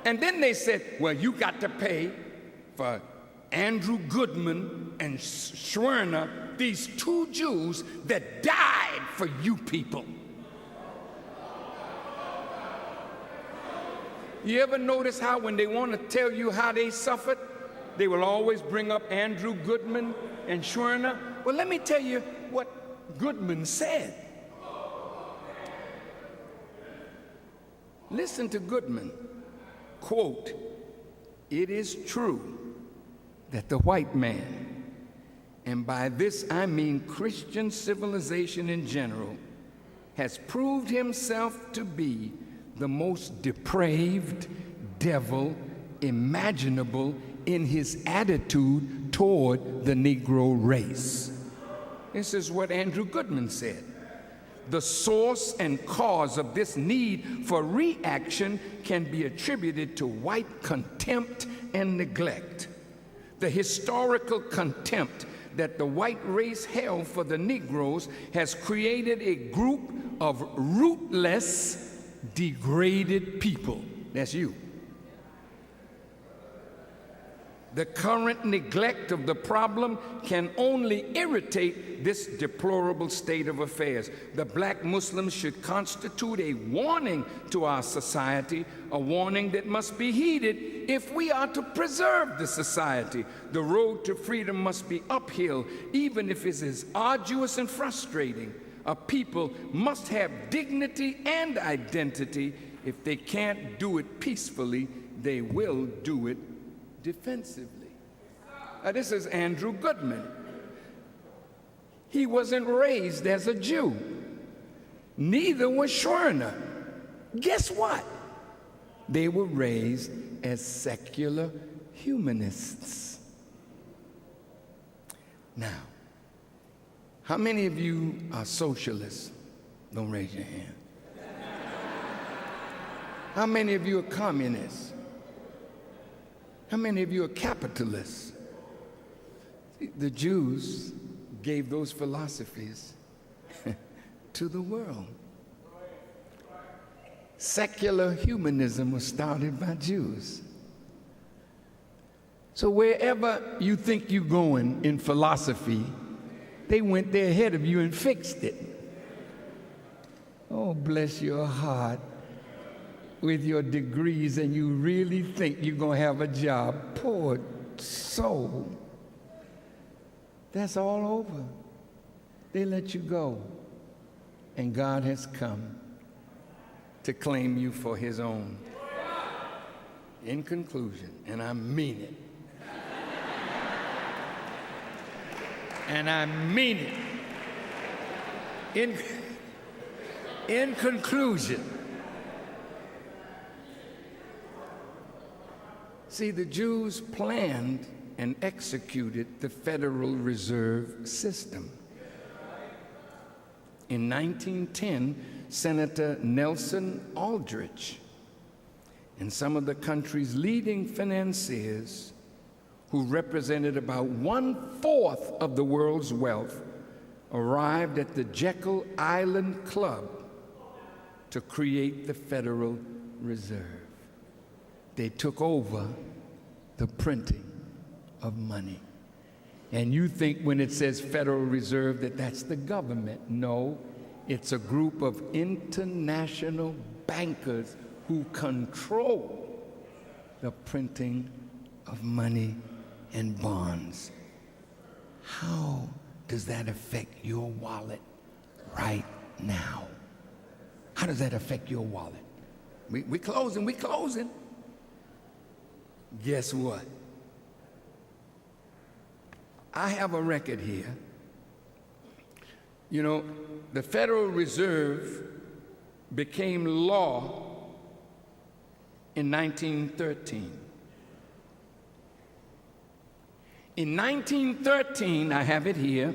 And then they said, well, you got to pay for Andrew Goodman and Schwerner, these two Jews that died for you people. You ever notice how when they want to tell you how they suffered, they will always bring up Andrew Goodman and Schwerner? Well, let me tell you what Goodman said. Listen to Goodman. Quote, "It is true that the white man, and by this I mean Christian civilization in general, has proved himself to be the most depraved devil imaginable in his attitude toward the Negro race." This is what Andrew Goodman said. The source and cause of this need for reaction can be attributed to white contempt and neglect. The historical contempt that the white race held for the Negroes has created a group of rootless, degraded people. That's you. The current neglect of the problem can only irritate this deplorable state of affairs. The black Muslims should constitute a warning to our society, a warning that must be heeded if we are to preserve the society. The road to freedom must be uphill, even if it is arduous and frustrating. A people must have dignity and identity. If they can't do it peacefully, they will do it defensively. This is Andrew Goodman. He wasn't raised as a Jew. Neither was Schwerner. Guess what? They were raised as secular humanists. Now, how many of you are socialists? Don't raise your hand. How many of you are communists? How many of you are capitalists? The Jews gave those philosophies to the world. Secular humanism was started by Jews. So wherever you think you're going in philosophy, they went there ahead of you and fixed it. Oh, bless your heart with your degrees, and you really think you're going to have a job. Poor soul. That's all over. They let you go, and God has come to claim you for his own. In conclusion, and I mean it, and I mean it, in conclusion, see, the Jews planned and executed the Federal Reserve System. In 1910, Senator Nelson Aldrich and some of the country's leading financiers, who represented about 1/4 of the world's wealth, arrived at the Jekyll Island Club to create the Federal Reserve. They took over the printing of money. And you think when it says Federal Reserve that that's the government. No, it's a group of international bankers who control the printing of money and bonds. How does that affect your wallet right now? How does that affect your wallet? We closing. Guess what? I have a record here. You know, the Federal Reserve became law in 1913. In 1913, I have it here,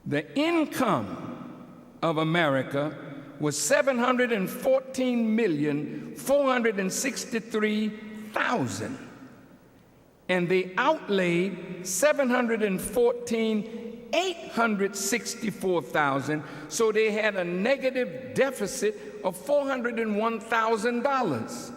the income of America was 714,463,000. And they outlaid 714,864,000, so they had a negative deficit of $401,000.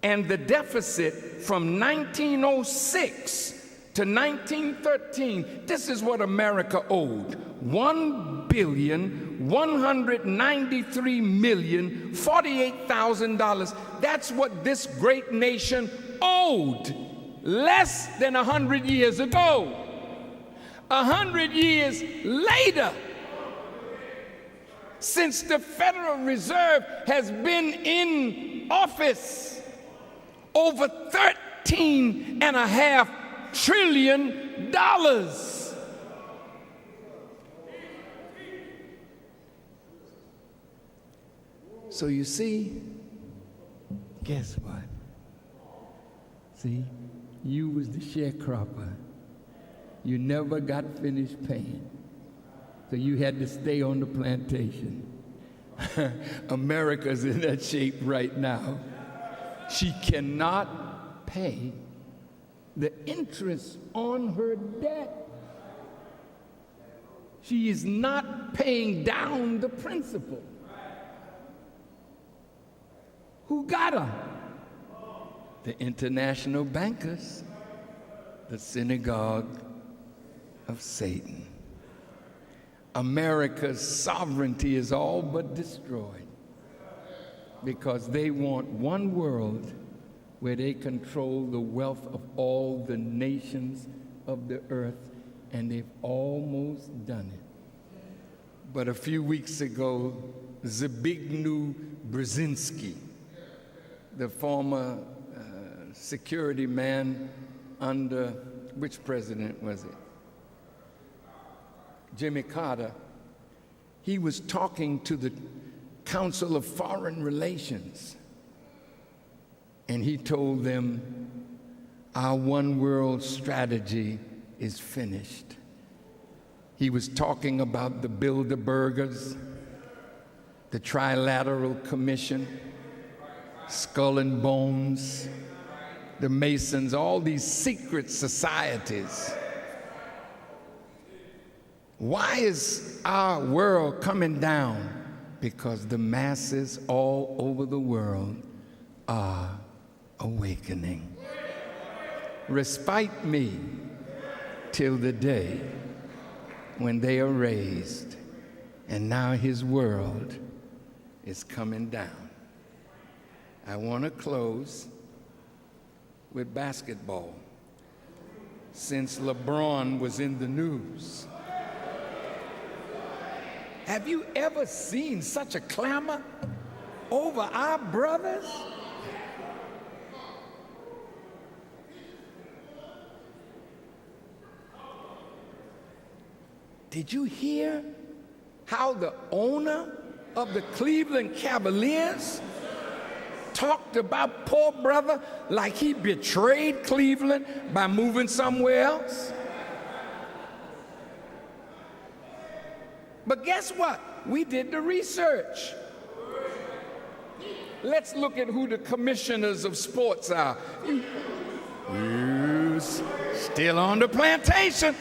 And the deficit from 1906 to 1913, this is what America owed: $1,193,048,000. That's what this great nation owed less than 100 years ago. 100 years later, since the Federal Reserve has been in office, over $13.5 trillion. So you see, guess what? See, you was the sharecropper. You never got finished paying. So you had to stay on the plantation. America's in that shape right now. She cannot pay the interest on her debt. She is not paying down the principal. Who got her? The international bankers, the synagogue of Satan. America's sovereignty is all but destroyed because they want one world where they control the wealth of all the nations of the earth, and they've almost done it. But a few weeks ago, Zbigniew Brzezinski, the former security man under, which president was it? Jimmy Carter. He was talking to the Council of Foreign Relations, and he told them, our one world strategy is finished. He was talking about the Bilderbergers, the Trilateral Commission, Skull and Bones, the Masons, all these secret societies. Why is our world coming down? Because the masses all over the world are awakening. Respite me till the day when they are raised, and now his world is coming down. I want to close with basketball, since LeBron was in the news. Have you ever seen such a clamor over our brothers? Did you hear how the owner of the Cleveland Cavaliers talked about poor brother like he betrayed Cleveland by moving somewhere else? But guess what? We did the research. Let's look at who the commissioners of sports are. You still on the plantation.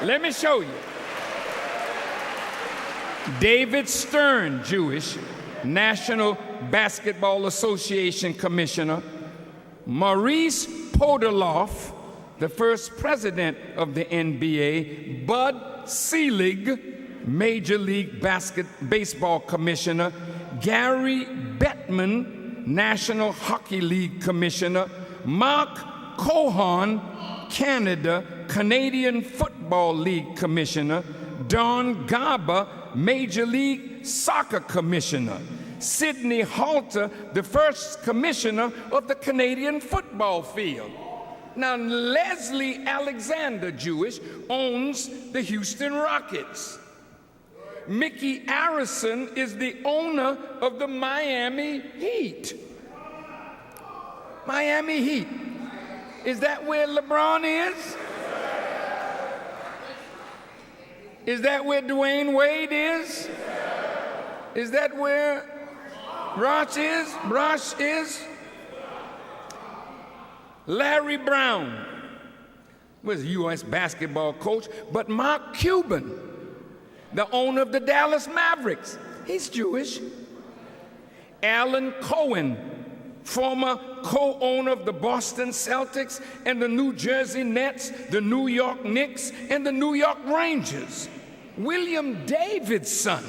Let me show you. David Stern, Jewish, National Basketball Association Commissioner. Maurice Podoloff, the first president of the NBA. Bud Selig, Major League Baseball Commissioner. Gary Bettman, National Hockey League Commissioner. Mark Cohon, Canada, Canadian Football League Commissioner. Don Garber, Major League Soccer Commissioner. Sidney Halter, the first commissioner of the Canadian football field. Now, Leslie Alexander, Jewish, owns the Houston Rockets. Mickey Arison is the owner of the Miami Heat. Miami Heat. Is that where LeBron is? Is that where Dwayne Wade is? Is that where Brosh is? Larry Brown was a U.S. basketball coach, but Mark Cuban, the owner of the Dallas Mavericks, he's Jewish. Alan Cohen, former co-owner of the Boston Celtics and the New Jersey Nets, the New York Knicks, and the New York Rangers. William Davidson,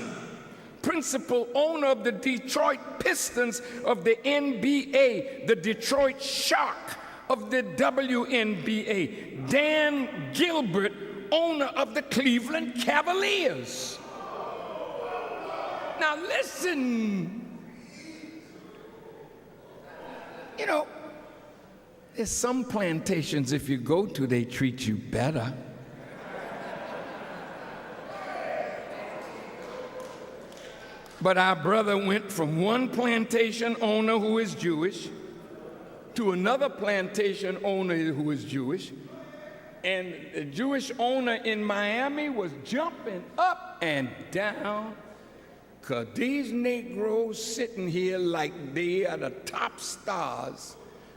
principal owner of the Detroit Pistons of the NBA, the Detroit Shark of the WNBA. Dan Gilbert, owner of the Cleveland Cavaliers. Now listen. You know, there's some plantations, if you go to, they treat you better. But our brother went from one plantation owner who is Jewish to another plantation owner who is Jewish. And the Jewish owner in Miami was jumping up and down, because these Negroes sitting here like they are the top stars,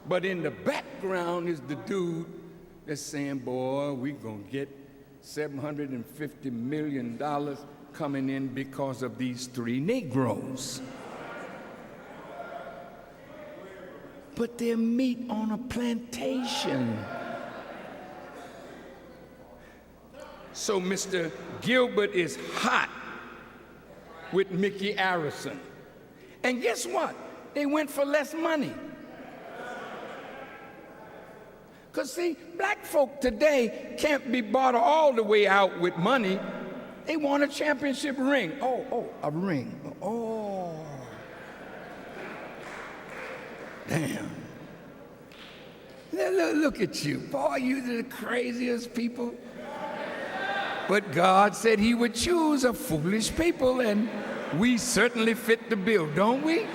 but in the background is the dude that's saying, boy, we gonna get $750 million coming in because of these 3 Negroes. But they're meat on a plantation. So Mr. Gilbert is hot with Mickey Arison. And guess what? They went for less money. Because see, black folk today can't be bought all the way out with money. They want a championship ring. Oh, a ring. Oh. Damn. Look at you. Boy, you're the craziest people. But God said he would choose a foolish people, and we certainly fit the bill, don't we?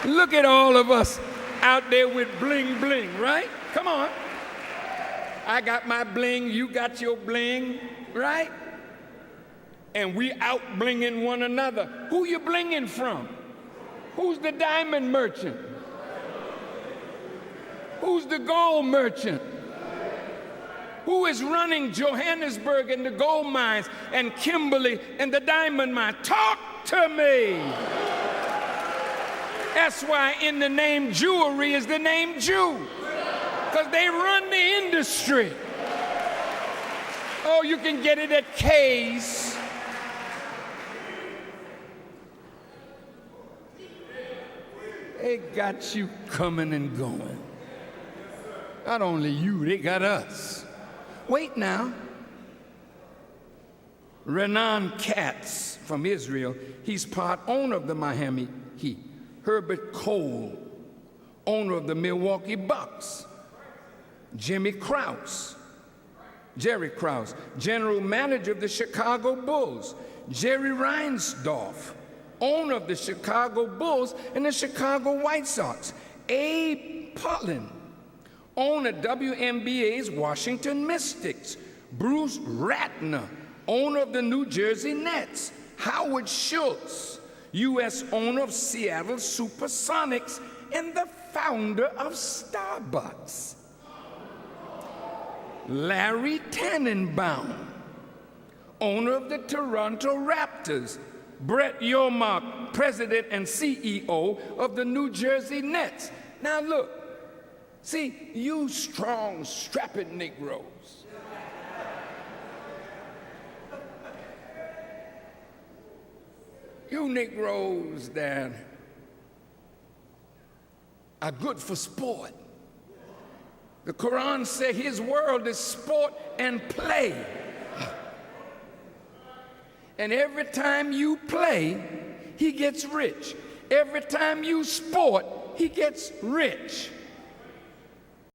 Look at all of us out there with bling bling, right? Come on. I got my bling, you got your bling, right? And we out blinging one another. Who you blinging from? Who's the diamond merchant? Who's the gold merchant? Who is running Johannesburg and the gold mines and Kimberly and the diamond mine? Talk to me. That's why in the name jewelry is the name Jew, because they run the industry. Oh, you can get it at Kay's. They got you coming and going. Not only you, they got us. Wait now. Renan Katz from Israel, he's part owner of the Miami Heat. Herbert Cole, owner of the Milwaukee Bucks. Jerry Krause, general manager of the Chicago Bulls. Jerry Reinsdorf, owner of the Chicago Bulls and the Chicago White Sox. Abe Potlin, owner of WNBA's Washington Mystics. Bruce Ratner, owner of the New Jersey Nets. Howard Schultz, U.S. owner of Seattle Supersonics and the founder of Starbucks. Larry Tannenbaum, owner of the Toronto Raptors. Brett Yormark, president and CEO of the New Jersey Nets. Now look, see, you strong, strapping Negroes, you Negroes that are good for sport. The Quran says his world is sport and play. And every time you play, he gets rich. Every time you sport, he gets rich.